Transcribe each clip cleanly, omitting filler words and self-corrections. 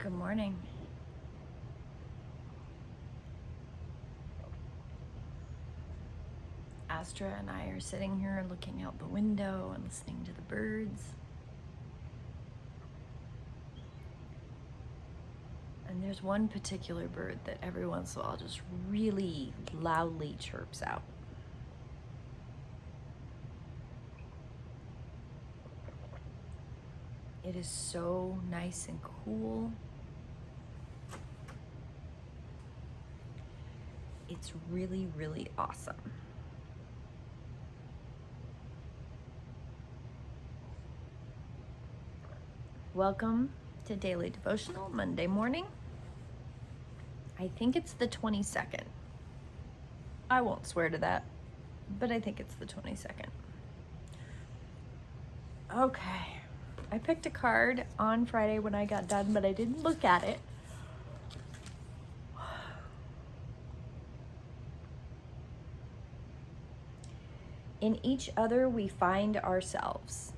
Good morning. Astra and I are sitting here looking out the window and listening to the birds. And there's one particular bird that every once in a while just really loudly chirps out. It is so nice and cool. It's really, really awesome. Welcome to Daily Devotional, Monday morning. I think it's the 22nd. I won't swear to that, but I think it's the 22nd. Okay. I picked a card on Friday when I got done, but I didn't look at it. In each other we find ourselves.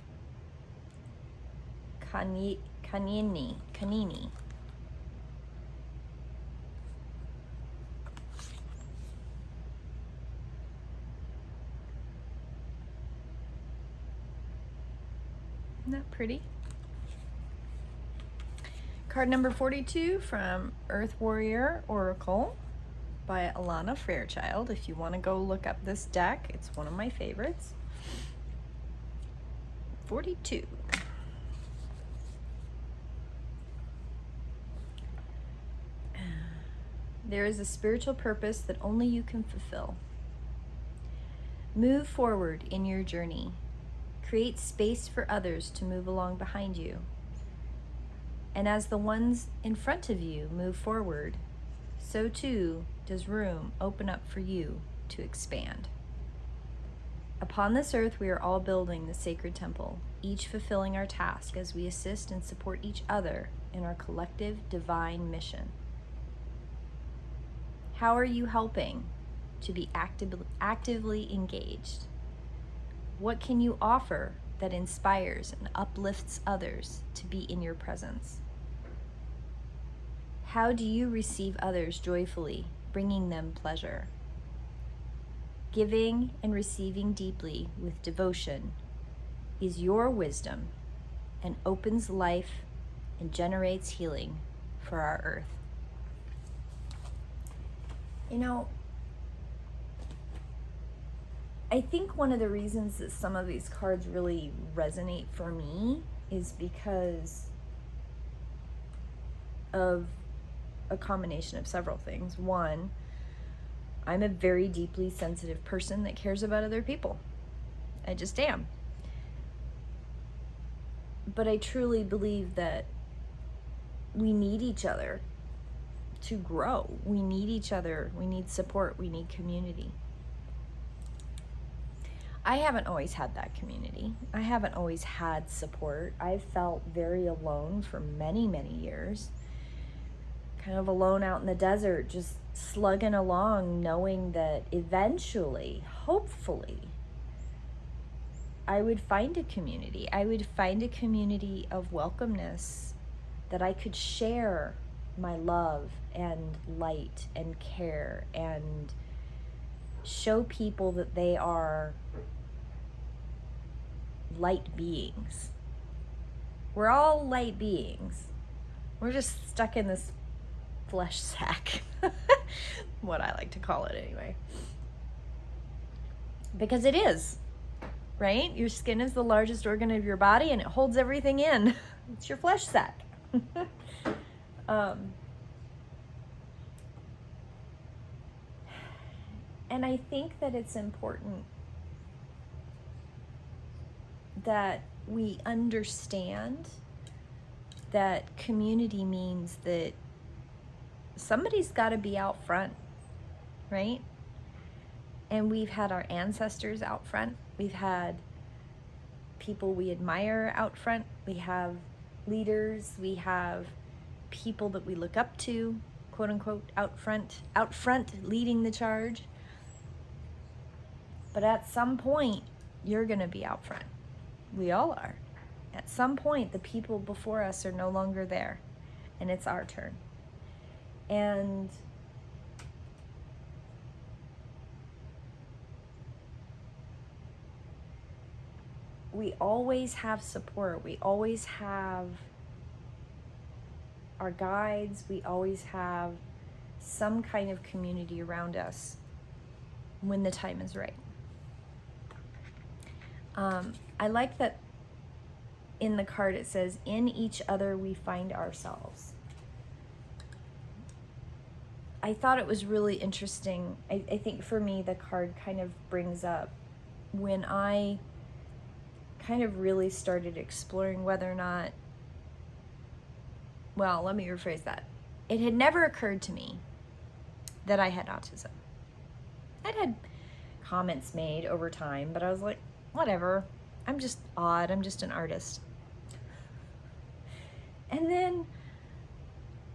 Kanini. Isn't that pretty? Card number 42 from Earth Warrior Oracle by Alana Fairchild. If you want to go look up this deck, it's one of my favorites. 42. There is a spiritual purpose that only you can fulfill. Move forward in your journey. Create space for others to move along behind you. And as the ones in front of you move forward, so too does room open up for you to expand. Upon this earth, we are all building the sacred temple, each fulfilling our task as we assist and support each other in our collective divine mission. How are you helping to be actively engaged? What can you offer that inspires and uplifts others to be in your presence? How do you receive others joyfully, bringing them pleasure? Giving and receiving deeply with devotion is your wisdom and opens life and generates healing for our earth. You know, I think one of the reasons that some of these cards really resonate for me is because of a combination of several things. One, I'm a very deeply sensitive person that cares about other people. I just am. But I truly believe that we need each other to grow. We need each other. We need support. We need community. I haven't always had that community. I haven't always had support. I've felt very alone for many, many years. Kind of alone out in the desert, just slugging along, knowing that eventually, hopefully, I would find a community. I would find a community of welcomeness that I could share my love and light and care and show people that they are light beings. We're all light beings. We're just stuck in this flesh sack. What I like to call it anyway. Because it is, right? Your skin is the largest organ of your body and it holds everything in. It's your flesh sack. And I think that it's important that we understand that community means that somebody's got to be out front, right? And we've had our ancestors out front. We've had people we admire out front. We have leaders. We have people that we look up to, quote unquote, out front leading the charge. But at some point, you're going to be out front. We all are. At some point, the people before us are no longer there. and it's our turn. And we always have support. We always have our guides. We always have some kind of community around us when the time is right. I like that in the card it says, in each other we find ourselves. I thought it was really interesting. I think for me the card kind of brings up when I kind of really started exploring whether or not, well, let me rephrase that. It had never occurred to me that I had autism. I'd had comments made over time, but I was like, whatever. I'm just odd. I'm just an artist. And then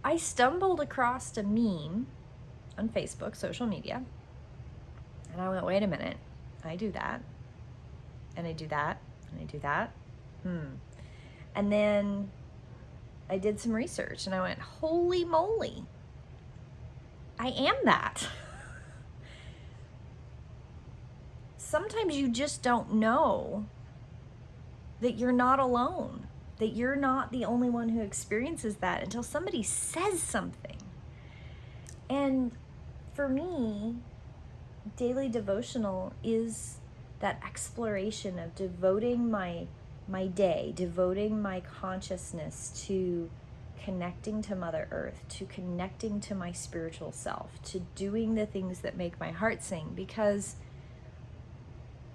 I stumbled across a meme on Facebook, social media, and I went, wait a minute. I do that, and I do that, and I do that. And then I did some research, and I went, holy moly, I am that. Sometimes you just don't know that you're not alone, that you're not the only one who experiences that until somebody says something. And for me, daily devotional is that exploration of devoting my day, devoting my consciousness to connecting to Mother Earth, to connecting to my spiritual self, to doing the things that make my heart sing, because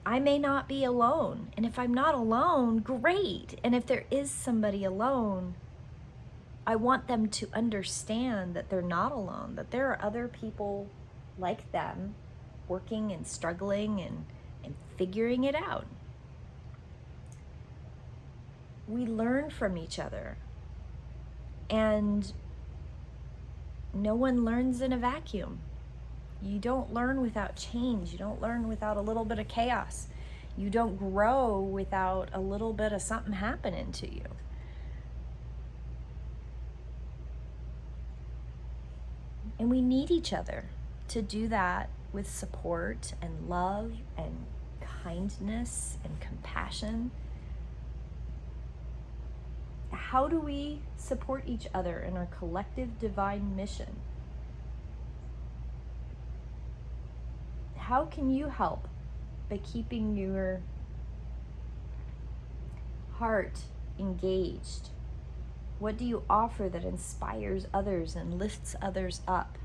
I may not be alone. And if I'm not alone, great. And if there is somebody alone, I want them to understand that they're not alone, that there are other people like them working and struggling and figuring it out. We learn from each other. And no one learns in a vacuum. You don't learn without change. You don't learn without a little bit of chaos. You don't grow without a little bit of something happening to you. And we need each other to do that with support and love and kindness and compassion. How do we support each other in our collective divine mission? How can you help by keeping your heart engaged? What do you offer that inspires others and lifts others up?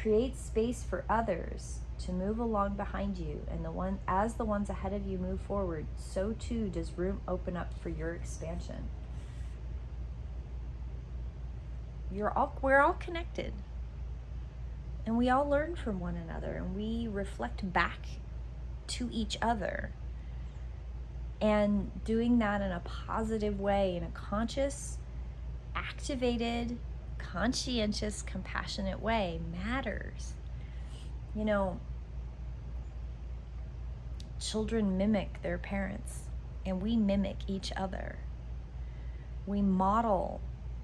Create space for others to move along behind you, and as the ones ahead of you move forward, so too does room open up for your expansion. We're all connected. And we all learn from one another, and we reflect back to each other. And doing that in a positive way, in a conscious, activated, conscientious, compassionate way matters. You know, children mimic their parents, and we mimic each other. We model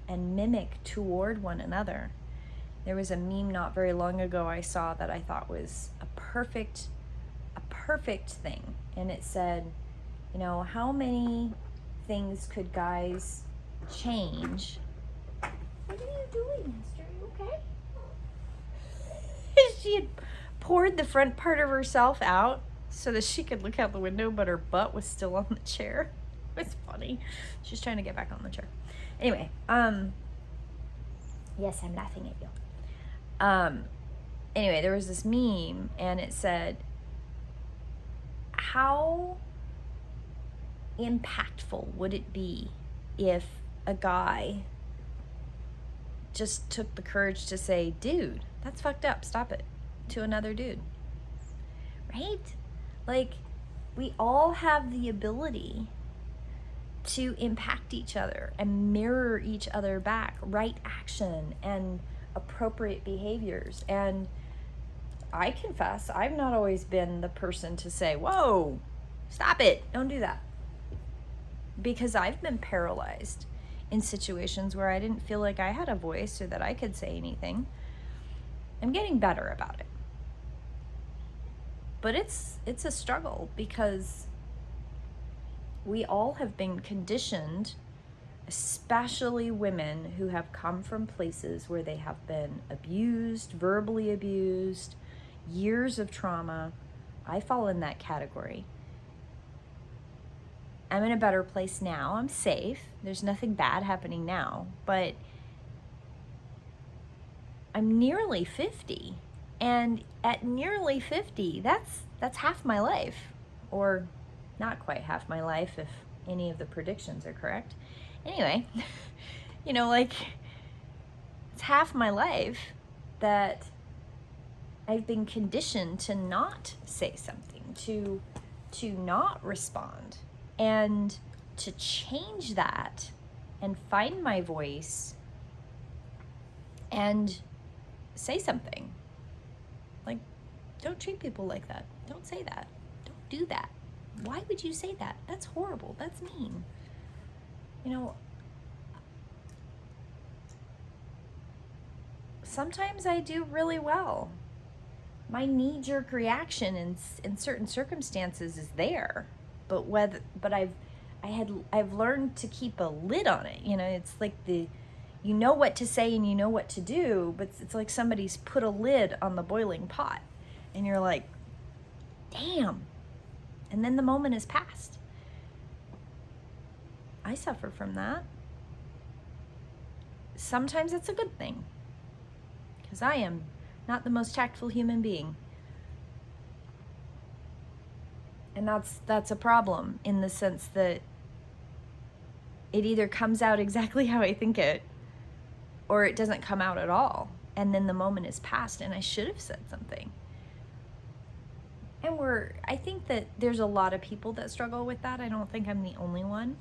and mimic toward one another. There was a meme not very long ago I saw that I thought was a perfect thing. And it said, you know, how many things could guys change? What are you doing, mister? Are you okay? She had poured the front part of herself out so that she could look out the window, but her butt was still on the chair. It's funny. She's trying to get back on the chair. Anyway, yes, I'm laughing at you. Anyway, there was this meme, and it said, how impactful would it be if a guy just took the courage to say, dude, that's fucked up, stop it, to another dude, right? Like, we all have the ability to impact each other and mirror each other back, right action and appropriate behaviors. And I confess, I've not always been the person to say, whoa, stop it, don't do that. Because I've been paralyzed in situations where I didn't feel like I had a voice or that I could say anything. I'm getting better about it. But it's a struggle because we all have been conditioned, especially women who have come from places where they have been abused, verbally abused, years of trauma. I fall in that category. I'm in a better place now. I'm safe. There's nothing bad happening now, but I'm nearly 50. And at nearly 50, that's half my life, or not quite half my life if any of the predictions are correct. Anyway, like, it's half my life that I've been conditioned to not say something, to not respond, and to change that and find my voice and say something. Like, don't treat people like that. Don't say that. Don't do that. Why would you say that? That's horrible. That's mean. Sometimes I do really well. My knee-jerk reaction in certain circumstances is there, but I've learned to keep a lid on it. It's like you know what to say and you know what to do, but it's like somebody's put a lid on the boiling pot, and you're like, damn. And then the moment is past. I suffer from that. Sometimes it's a good thing, because I am not the most tactful human being. And that's a problem, in the sense that it either comes out exactly how I think it, or it doesn't come out at all. And then the moment is past and I should have said something. And I think that there's a lot of people that struggle with that. I don't think I'm the only one.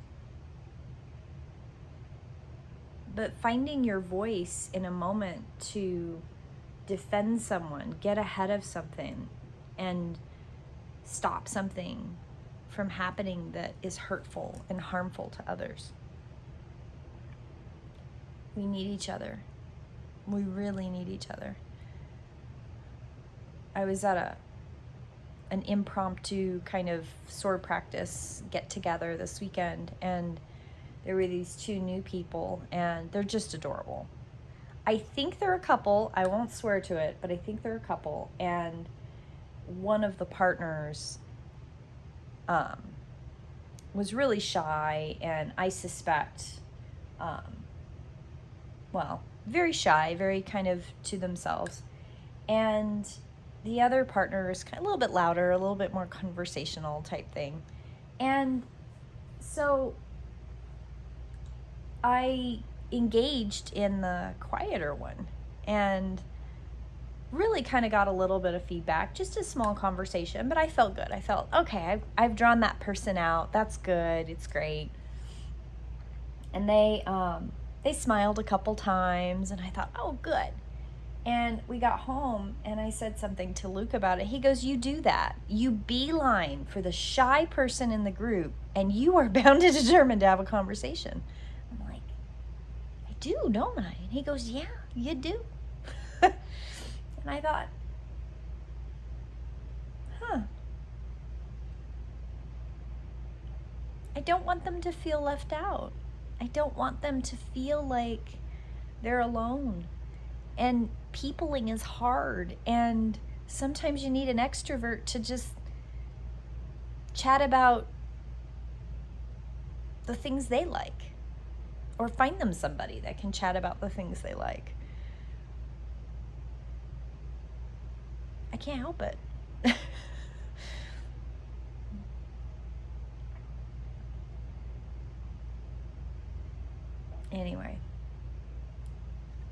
But finding your voice in a moment to defend someone, get ahead of something, and stop something from happening that is hurtful and harmful to others. We need each other. We really need each other. I was at an impromptu kind of sword practice get together this weekend, and there were these two new people, and they're just adorable. I think they're a couple. I won't swear to it, but I think they're a couple. And one of the partners was really shy, and I suspect, very shy, very kind of to themselves. And the other partner is kind of a little bit louder, a little bit more conversational type thing. And so I engaged in the quieter one and really kind of got a little bit of feedback, just a small conversation, but I felt good. I felt, okay, I've drawn that person out. That's good. It's great. And they smiled a couple times, and I thought, oh, good. And we got home, and I said something to Luke about it. He goes, you do that. You beeline for the shy person in the group, and you are bound and determined to have a conversation. I'm like, I do, don't I? And he goes, yeah, you do. And I thought, I don't want them to feel left out. I don't want them to feel like they're alone. And peopling is hard, and sometimes you need an extrovert to just chat about the things they like, or find them somebody that can chat about the things they like. I can't help it. Anyway,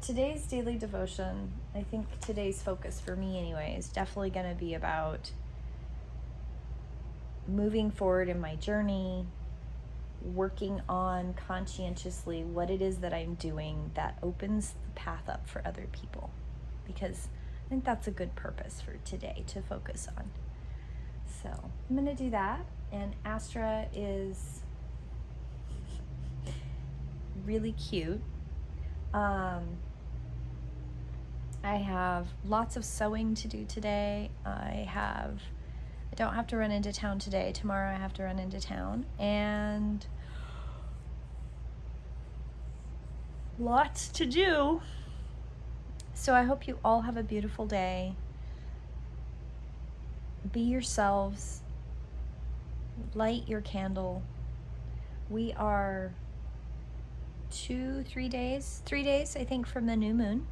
today's daily devotion, I think today's focus for me anyway, is definitely going to be about moving forward in my journey, working on conscientiously what it is that I'm doing that opens the path up for other people, because I think that's a good purpose for today to focus on. So I'm going to do that, and Astra is really cute. I have lots of sewing to do today. I don't have to run into town today. Tomorrow I have to run into town, and lots to do. So I hope you all have a beautiful day. Be yourselves. Light your candle. We are 3 days, I think, from the new moon.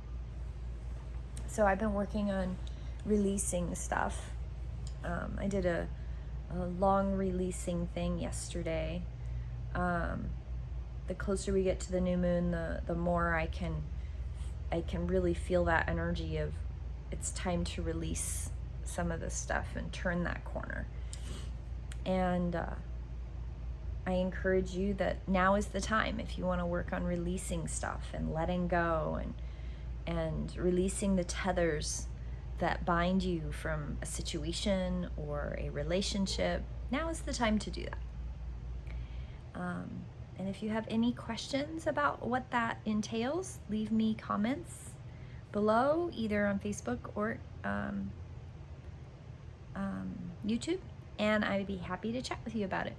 So I've been working on releasing stuff. I did a long releasing thing yesterday. The closer we get to the new moon, the more I can really feel that energy of it's time to release some of this stuff and turn that corner. And I encourage you that now is the time if you want to work on releasing stuff and letting go and releasing the tethers that bind you from a situation or a relationship. Now is the time to do that. And if you have any questions about what that entails, leave me comments below, either on Facebook or YouTube, and I'd be happy to chat with you about it.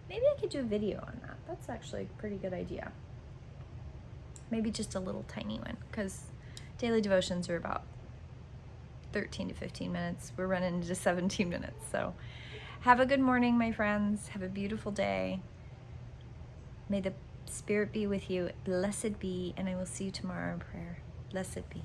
Maybe I could do a video on that. That's actually a pretty good idea. Maybe just a little tiny one, because daily devotions are about 13 to 15 minutes. We're running into 17 minutes. So have a good morning, my friends. Have a beautiful day. May the Spirit be with you. Blessed be, and I will see you tomorrow in prayer. Blessed be.